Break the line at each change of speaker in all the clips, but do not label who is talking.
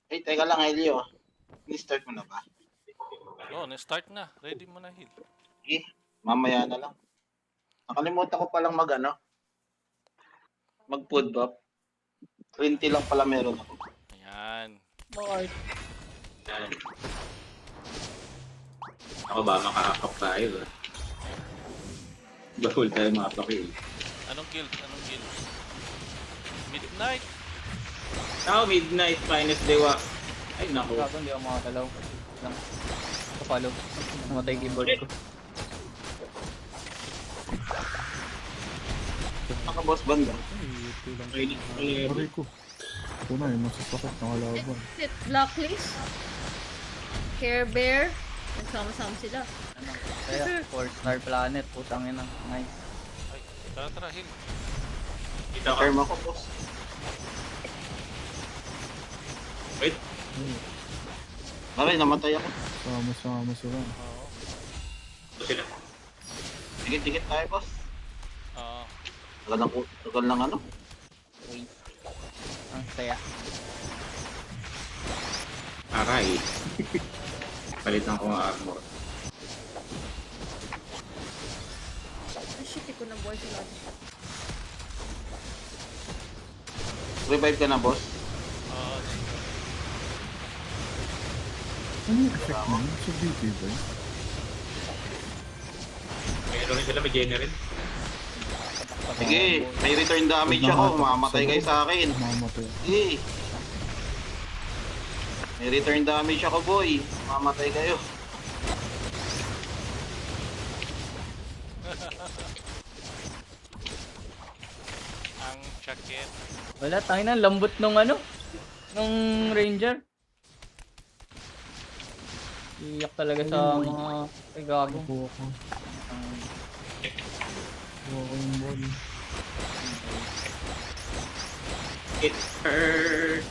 Ay, teka lang, Elio. Ni-start mo na ba?
Oh, na-start na. Ready mo na heal.
Eh, mamaya na lang. Nakalimutan ko palang mag-food buff. 20 lang pala meron ako.
Ayan.
Bakit?
Yan. Ako ba, makakakap tayo ba? Bahul tayo mga pakil.
Anong guild? Anong guild? Midnight?
Ako, midnight, finest dewa. Ay, naku.
Gago, hindi ako makakalaw. Lang. Kapalo. Namatay yung keyboard ko.
Naka-boss banda.
Ito lang.
Ay,
Aray ko. Ito na yung masasakit ng kalaban.
Sit Blacklist. Care Bear. Nagsama-sama sila.
Ano? Kaya, 4-star planet. Putang ina. Nice.
Ay, tara heal.
Kita ka.
Term ako, boss.
Wait.
Aray, namatay ako.
Sama-sama sila.
Oo.
Ito sila.
Dikit-dikit tayo, boss.
Oo.
Tagal ng ano?
Wait. Ang saya.
Aray. Palitan ko ang armor.
Ay, shit, ko na boy sila.
Revive ka na, boss.
Oo.
Ano yung effect mo? Sa BT ba yun?
Meron rin sila, may generate.
Sige, may return damage ako. Mamatay kayo sa akin.
Mamatay.
Sige. May return damage ako, boy. Mamatay kayo.
Ang chakit.
Wala, tayo na. Lambot nung ano. Nung ranger. Iyak talaga sa mga... Ay, gago.
Kuha ko. Kuha ko yung ball.
It hurt.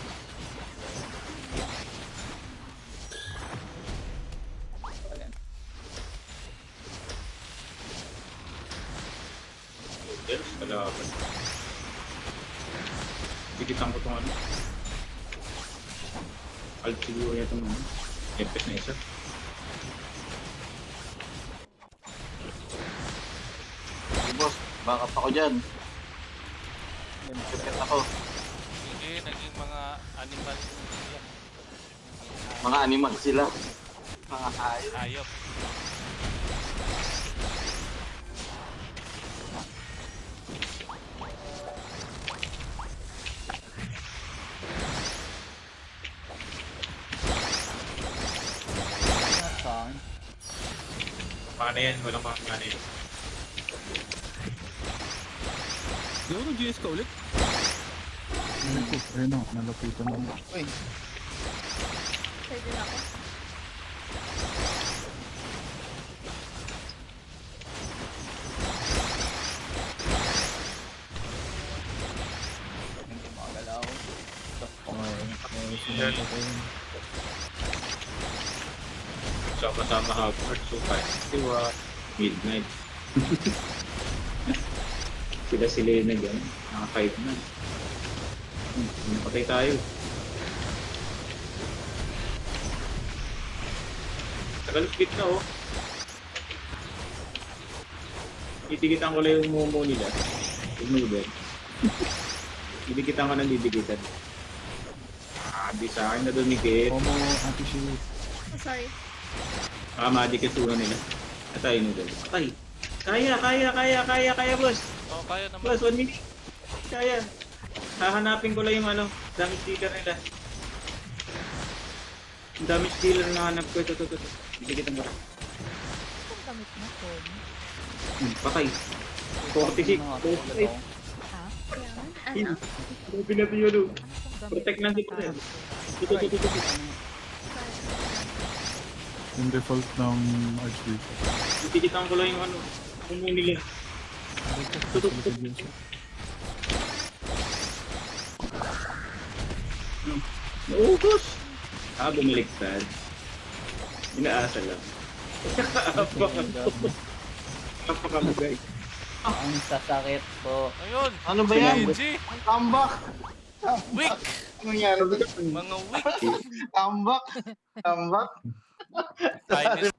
Yes, kalaban. Dikitan ko itong ano. Alt siguro niya itong ano. Epes na isa.
Sige, boss. Backup ako dyan. Sipit ako.
Hindi, naging mga animal sila.
Mga animal sila. Mga hayop.
Hayop.
Saan?
Paano yan? Walang paano yan.
Yo, nag-GS ka ulit?
Aray ko. Ayun na. Nalapitan na.
Uy,
Pwede din ako.
hindi makakalaw.
Sinunod ko yun.
Sama-sama Hogwarts, so diwa, midnight. Sila na dyan, naka-5 na. Napatay tayo. Tagal split na oh. Titigitan ko lang yung momo nila. Yung noodle. Didikitan ko ng didikitan. Di sa akin na dumikit.
Momo, ate shoot.
Oh, sorry.
Magic yung suno nila. Atay noodle. Atay. Kaya, boss.
Oo, kaya naman.
Boss, 1 minute. Kaya. Hahanapin ko lang yung ano, damage dealer nila. Yung damage dealer na hanap ko. Ito. Didikitan ko.
Kung gamit na ko.
Patay. 46. 45.
Ha? Yan. Ano?
Pinati yun. Protect lang dito. Ito.
Yung default ng Archbishop.
Didikitan ko lang yung ano, puno nila. Tutok. Naugos! Bumaliktad. Inaasa lang. Napakamagay.
Ang sasakit po.
Ayun!
Ano ba yan?
GG!
Comeback!
Weak!
Anong nangyari doon?
Mga weak!
Tambak. Tambak.
Chinese